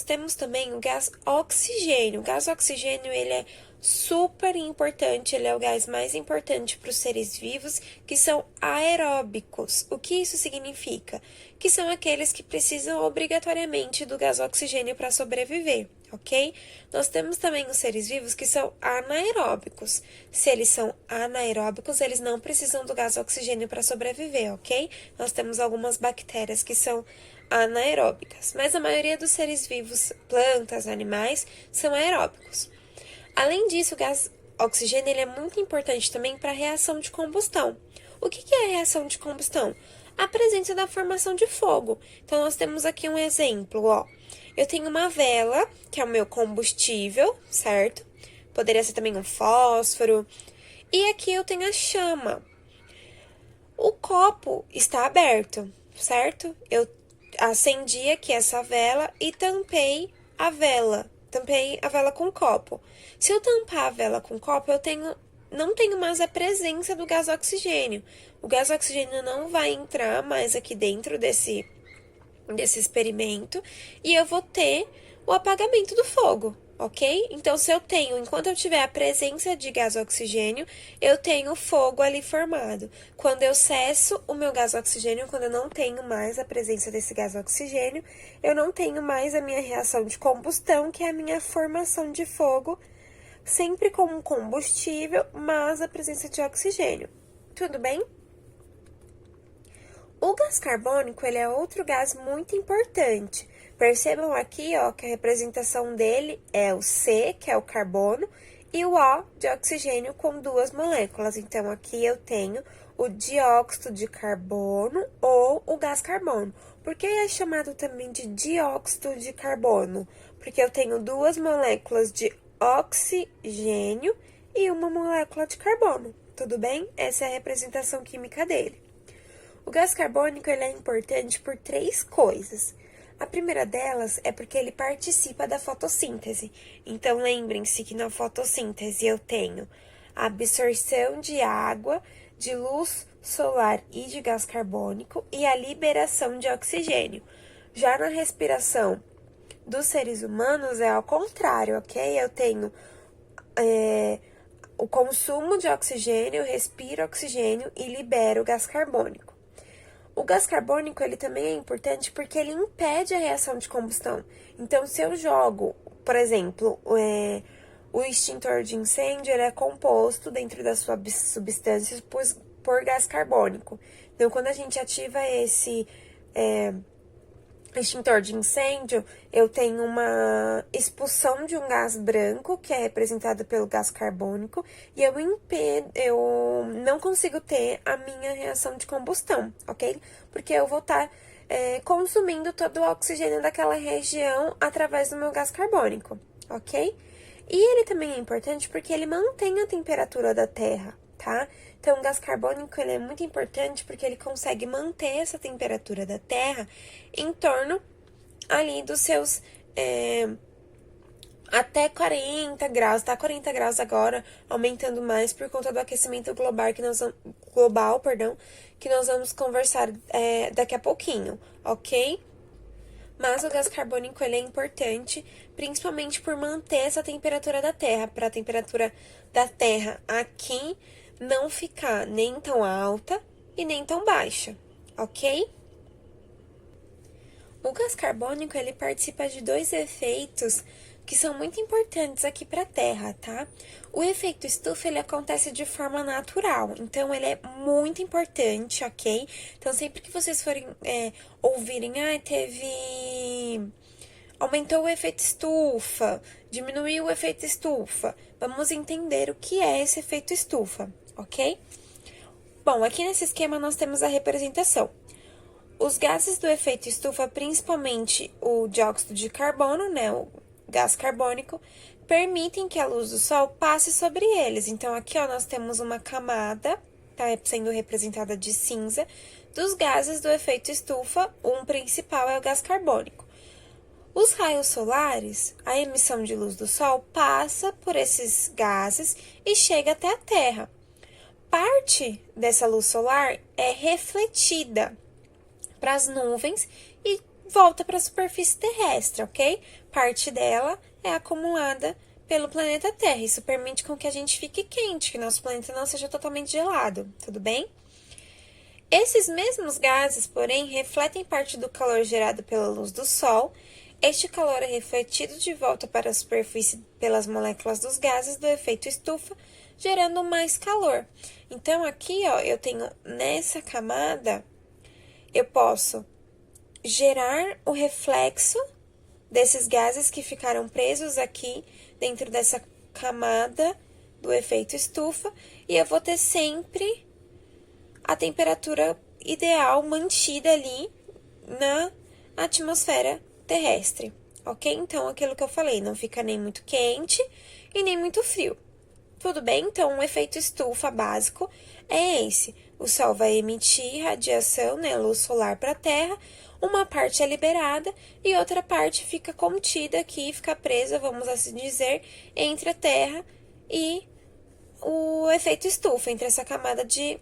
nós temos também o gás oxigênio. O gás oxigênio, ele é super importante, ele é o gás mais importante para os seres vivos que são aeróbicos. O que isso significa? Que são aqueles que precisam obrigatoriamente do gás oxigênio para sobreviver, ok? Nós temos também os seres vivos que são anaeróbicos. Se eles são anaeróbicos, eles não precisam do gás oxigênio para sobreviver, ok? Nós temos algumas bactérias que são anaeróbicas, mas a maioria dos seres vivos, plantas, animais, são aeróbicos. Além disso, o gás oxigênio ele é muito importante também para a reação de combustão. O que é a reação de combustão? A presença da formação de fogo. Então, nós temos aqui um exemplo, ó. Eu tenho uma vela, que é o meu combustível, certo? Poderia ser também um fósforo. E aqui eu tenho a chama. O copo está aberto, certo? Eu acendi aqui essa vela e tampei a vela. Tampei a vela com o copo. Se eu tampar a vela com o copo, não tenho mais a presença do gás oxigênio. O gás oxigênio não vai entrar mais aqui dentro desse experimento e eu vou ter o apagamento do fogo, ok? Então, enquanto eu tiver a presença de gás oxigênio, eu tenho fogo ali formado. Quando eu cesso o meu gás oxigênio, quando eu não tenho mais a presença desse gás oxigênio, eu não tenho mais a minha reação de combustão, que é a minha formação de fogo, sempre com um combustível, mas a presença de oxigênio. Tudo bem? O gás carbônico, ele é outro gás muito importante. Percebam aqui, ó, que a representação dele é o C, que é o carbono, e o O de oxigênio com duas moléculas. Então, aqui eu tenho o dióxido de carbono ou o gás carbono. Por que é chamado também de dióxido de carbono? Porque eu tenho duas moléculas de oxigênio e uma molécula de carbono. Tudo bem? Essa é a representação química dele. O gás carbônico ele é importante por três coisas. A primeira delas é porque ele participa da fotossíntese. Então, lembrem-se que na fotossíntese eu tenho a absorção de água, de luz solar e de gás carbônico e a liberação de oxigênio. Já na respiração dos seres humanos é ao contrário, ok? Eu tenho o consumo de oxigênio, eu respiro oxigênio e libero gás carbônico. O gás carbônico, ele também é importante porque ele impede a reação de combustão. Então, se eu jogo, por exemplo, o extintor de incêndio, ele é composto dentro das suas substâncias por gás carbônico. Então, quando a gente ativa esse extintor de incêndio, eu tenho uma expulsão de um gás branco, que é representado pelo gás carbônico, e eu não consigo ter a minha reação de combustão, ok? Porque eu vou estar consumindo todo o oxigênio daquela região através do meu gás carbônico, ok? E ele também é importante porque ele mantém a temperatura da Terra, tá? Então, o gás carbônico ele é muito importante porque ele consegue manter essa temperatura da Terra em torno ali dos seus até 40 graus, tá? 40 graus agora, aumentando mais por conta do aquecimento global, que nós vamos conversar daqui a pouquinho, ok? Mas o gás carbônico ele é importante, principalmente por manter essa temperatura da Terra, para a temperatura da Terra aqui não ficar nem tão alta e nem tão baixa, ok? O gás carbônico, ele participa de dois efeitos que são muito importantes aqui para a Terra, tá? O efeito estufa, ele acontece de forma natural, então ele é muito importante, ok? Então, sempre que vocês forem ouvirem, aumentou o efeito estufa, diminuiu o efeito estufa, vamos entender o que é esse efeito estufa, ok? Bom, aqui nesse esquema nós temos a representação. Os gases do efeito estufa, principalmente o dióxido de carbono, né, o gás carbônico, permitem que a luz do sol passe sobre eles. Então, aqui, ó, nós temos uma camada, tá sendo representada de cinza, dos gases do efeito estufa, um principal é o gás carbônico. Os raios solares, a emissão de luz do sol, passa por esses gases e chega até a Terra. Parte dessa luz solar é refletida para as nuvens e volta para a superfície terrestre, ok? Parte dela é acumulada pelo planeta Terra. Isso permite com que a gente fique quente, que nosso planeta não seja totalmente gelado, tudo bem? Esses mesmos gases, porém, refletem parte do calor gerado pela luz do Sol. Este calor é refletido de volta para a superfície pelas moléculas dos gases do efeito estufa, gerando mais calor. Então, aqui, ó, eu tenho nessa camada, eu posso gerar o reflexo desses gases que ficaram presos aqui dentro dessa camada do efeito estufa, e eu vou ter sempre a temperatura ideal mantida ali na atmosfera terrestre, ok? Então, aquilo que eu falei, não fica nem muito quente e nem muito frio. Tudo bem? Então, o efeito estufa básico é esse. O Sol vai emitir radiação, né, luz solar para a Terra, uma parte é liberada e outra parte fica contida aqui, fica presa, vamos assim dizer, entre a Terra e o efeito estufa, entre essa camada de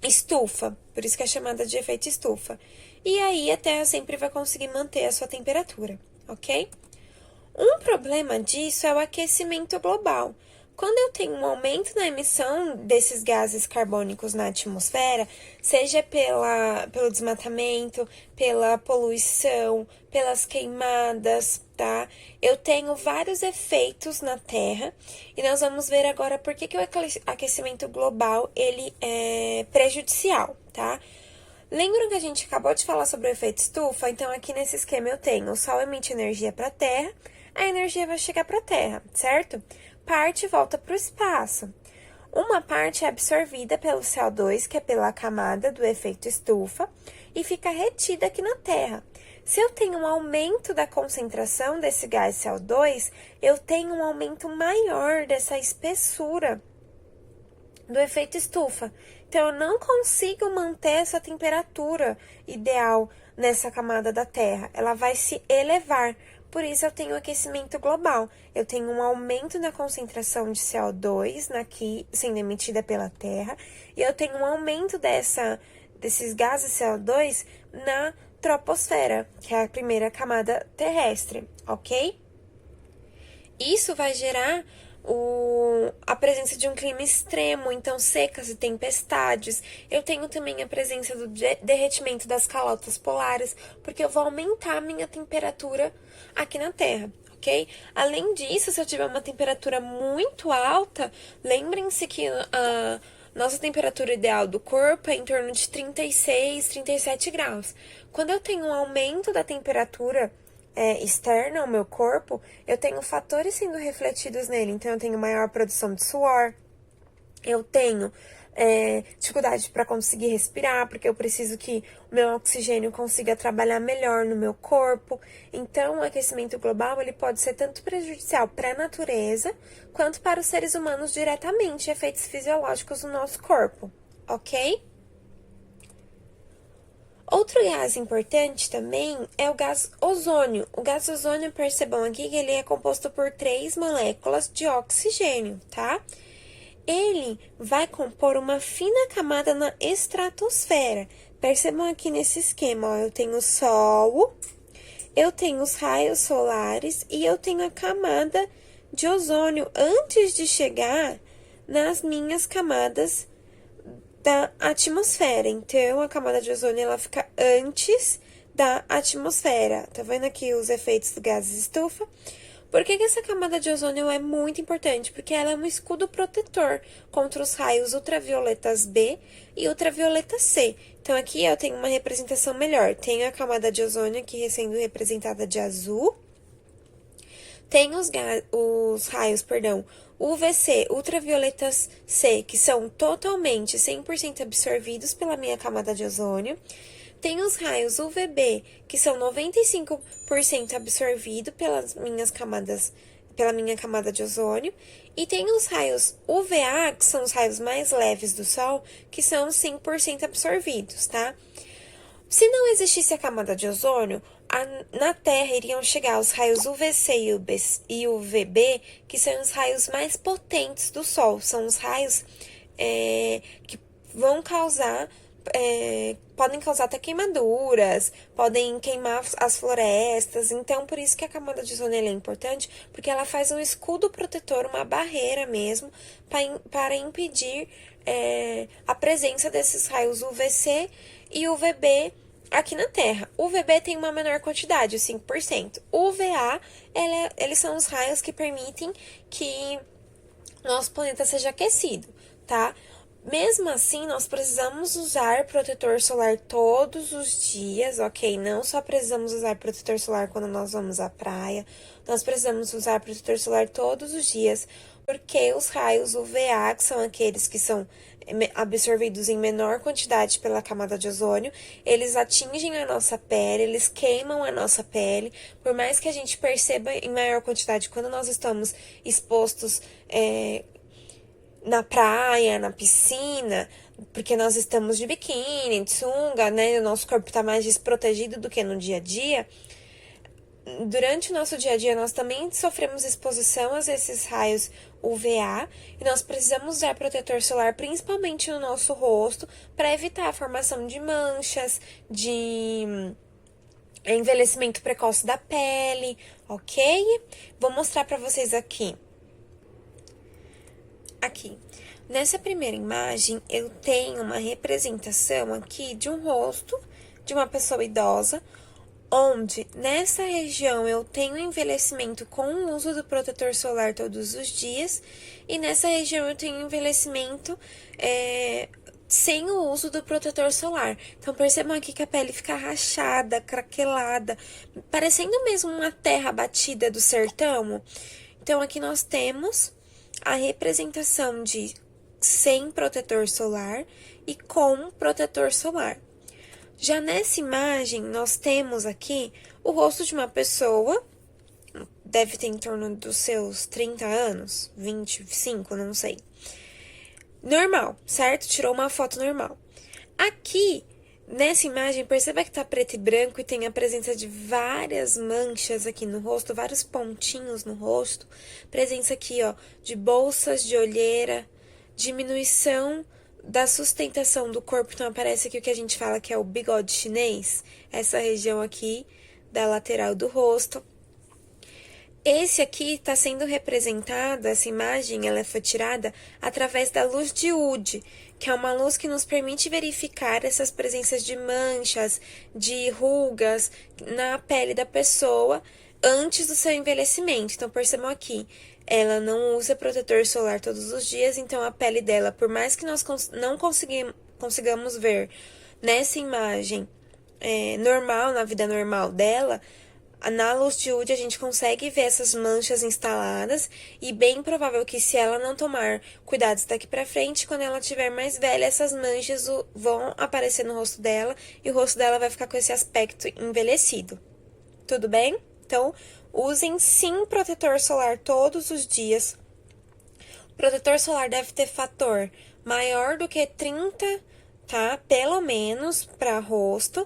estufa, por isso que é chamada de efeito estufa. E aí a Terra sempre vai conseguir manter a sua temperatura, ok? Um problema disso é o aquecimento global. Quando eu tenho um aumento na emissão desses gases carbônicos na atmosfera, seja pelo desmatamento, pela poluição, pelas queimadas, tá? Eu tenho vários efeitos na Terra e nós vamos ver agora por que o aquecimento global ele é prejudicial, tá? Lembram que a gente acabou de falar sobre o efeito estufa? Então, aqui nesse esquema eu tenho o Sol emite energia para a Terra, a energia vai chegar para a Terra, certo? Parte volta para o espaço. Uma parte é absorvida pelo CO2, que é pela camada do efeito estufa, e fica retida aqui na Terra. Se eu tenho um aumento da concentração desse gás CO2, eu tenho um aumento maior dessa espessura do efeito estufa. Então, eu não consigo manter essa temperatura ideal nessa camada da Terra. Ela vai se elevar. Por isso, eu tenho aquecimento global. Eu tenho um aumento na concentração de CO2 aqui, sendo emitida pela Terra. E eu tenho um aumento desses gases CO2 na troposfera, que é a primeira camada terrestre, ok? Isso vai gerar a presença de um clima extremo, então secas e tempestades. Eu tenho também a presença do derretimento das calotas polares, porque eu vou aumentar a minha temperatura aqui na Terra, ok? Além disso, se eu tiver uma temperatura muito alta, lembrem-se que a nossa temperatura ideal do corpo é em torno de 36, 37 graus. Quando eu tenho um aumento da temperatura externa ao meu corpo, eu tenho fatores sendo refletidos nele. Então, eu tenho maior produção de suor, eu tenho dificuldade para conseguir respirar, porque eu preciso que o meu oxigênio consiga trabalhar melhor no meu corpo. Então, o aquecimento global ele pode ser tanto prejudicial para a natureza, quanto para os seres humanos diretamente, efeitos fisiológicos no nosso corpo, ok? Outro gás importante também é o gás ozônio. O gás ozônio, percebam aqui que ele é composto por 3 moléculas de oxigênio, tá? Ele vai compor uma fina camada na estratosfera. Percebam aqui nesse esquema, ó, eu tenho o Sol, eu tenho os raios solares e eu tenho a camada de ozônio antes de chegar nas minhas camadas da atmosfera. Então, a camada de ozônio, ela fica antes da atmosfera. Tá vendo aqui os efeitos do gás estufa? Por que essa camada de ozônio é muito importante? Porque ela é um escudo protetor contra os raios ultravioletas B e ultravioleta C. Então, aqui eu tenho uma representação melhor. Tenho a camada de ozônio aqui sendo representada de azul. Tem os raios, UVC, ultravioletas C, que são totalmente 100% absorvidos pela minha camada de ozônio. Tem os raios UVB, que são 95% absorvidos pela minha camada de ozônio. E tem os raios UVA, que são os raios mais leves do Sol, que são 100% absorvidos, tá? Se não existisse a camada de ozônio, na Terra iriam chegar os raios UVC e UVB, que são os raios mais potentes do Sol. São os raios que vão causar podem causar até queimaduras, podem queimar as florestas. Então, por isso que a camada de ozônio é importante, porque ela faz um escudo protetor, uma barreira mesmo, para impedir a presença desses raios UVC e UVB aqui na Terra. O UVB tem uma menor quantidade, os 5%. O UVA, eles são os raios que permitem que nosso planeta seja aquecido, tá? Mesmo assim, nós precisamos usar protetor solar todos os dias, ok? Não só precisamos usar protetor solar quando nós vamos à praia, nós precisamos usar protetor solar todos os dias, porque os raios UVA, que são aqueles que são absorvidos em menor quantidade pela camada de ozônio, eles atingem a nossa pele, eles queimam a nossa pele, por mais que a gente perceba em maior quantidade quando nós estamos expostos na praia, na piscina, porque nós estamos de biquíni, de sunga, né? O nosso corpo está mais desprotegido do que no dia a dia. Durante o nosso dia a dia, nós também sofremos exposição a esses raios UVA e nós precisamos usar protetor solar, principalmente no nosso rosto, para evitar a formação de manchas, de envelhecimento precoce da pele, ok? Vou mostrar para vocês aqui. Aqui, nessa primeira imagem, eu tenho uma representação aqui de um rosto de uma pessoa idosa, onde nessa região eu tenho envelhecimento com o uso do protetor solar todos os dias, e nessa região eu tenho envelhecimento sem o uso do protetor solar. Então, percebam aqui que a pele fica rachada, craquelada, parecendo mesmo uma terra batida do sertão. Então, aqui nós temos a representação de sem protetor solar e com protetor solar. Já nessa imagem, nós temos aqui o rosto de uma pessoa, deve ter em torno dos seus 30 anos, 25, não sei. Normal, certo? Tirou uma foto normal. Aqui, nessa imagem, perceba que tá preto e branco e tem a presença de várias manchas aqui no rosto, vários pontinhos no rosto. Presença aqui, ó, de bolsas de olheira, diminuição da sustentação do corpo. Então, aparece aqui o que a gente fala que é o bigode chinês, essa região aqui da lateral do rosto. Esse aqui está sendo representado, essa imagem, ela foi tirada através da luz de Wood, que é uma luz que nos permite verificar essas presenças de manchas, de rugas na pele da pessoa antes do seu envelhecimento. Então, percebam aqui, ela não usa protetor solar todos os dias, então a pele dela, por mais que nós não consigamos ver nessa imagem normal, na vida normal dela, na luz de Wood a gente consegue ver essas manchas instaladas, e bem provável que se ela não tomar cuidados daqui pra frente, quando ela estiver mais velha, essas manchas vão aparecer no rosto dela e o rosto dela vai ficar com esse aspecto envelhecido. Tudo bem? Então, usem sim protetor solar todos os dias. O protetor solar deve ter fator maior do que 30, tá? Pelo menos para rosto.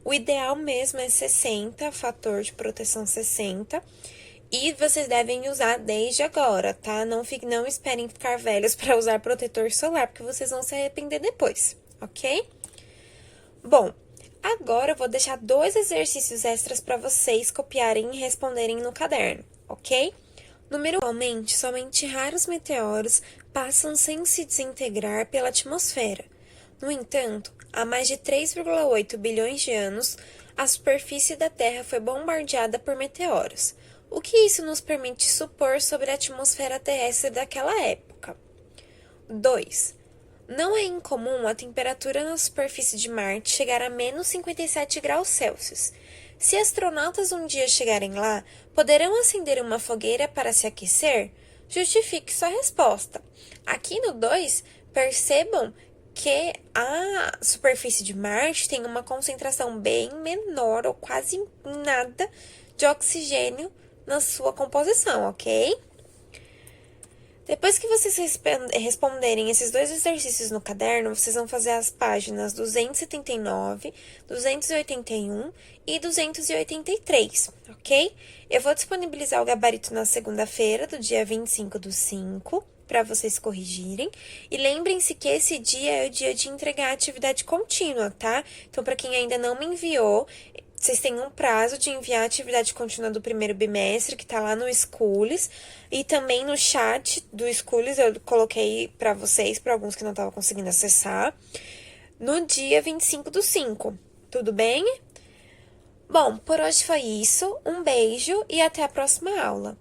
O ideal mesmo é 60, fator de proteção 60. E vocês devem usar desde agora, tá? Não esperem ficar velhos para usar protetor solar, porque vocês vão se arrepender depois, ok? Bom, agora eu vou deixar 2 exercícios extras para vocês copiarem e responderem no caderno, ok? Atualmente, somente raros meteoros passam sem se desintegrar pela atmosfera. No entanto, há mais de 3,8 bilhões de anos, a superfície da Terra foi bombardeada por meteoros. O que isso nos permite supor sobre a atmosfera terrestre daquela época? 2. Não é incomum a temperatura na superfície de Marte chegar a menos 57 graus Celsius. Se astronautas um dia chegarem lá, poderão acender uma fogueira para se aquecer? Justifique sua resposta. Aqui no 2, percebam que a superfície de Marte tem uma concentração bem menor ou quase nada de oxigênio na sua composição, ok? Depois que vocês responderem esses 2 exercícios no caderno, vocês vão fazer as páginas 279, 281 e 283, ok? Eu vou disponibilizar o gabarito na segunda-feira, do dia 25/5, para vocês corrigirem. E lembrem-se que esse dia é o dia de entregar a atividade contínua, tá? Então, para quem ainda não me enviou, vocês têm um prazo de enviar a atividade contínua do primeiro bimestre, que tá lá no Schools, e também no chat do Schools eu coloquei para vocês, para alguns que não estavam conseguindo acessar, no dia 25/5. Tudo bem? Bom, por hoje foi isso. Um beijo e até a próxima aula.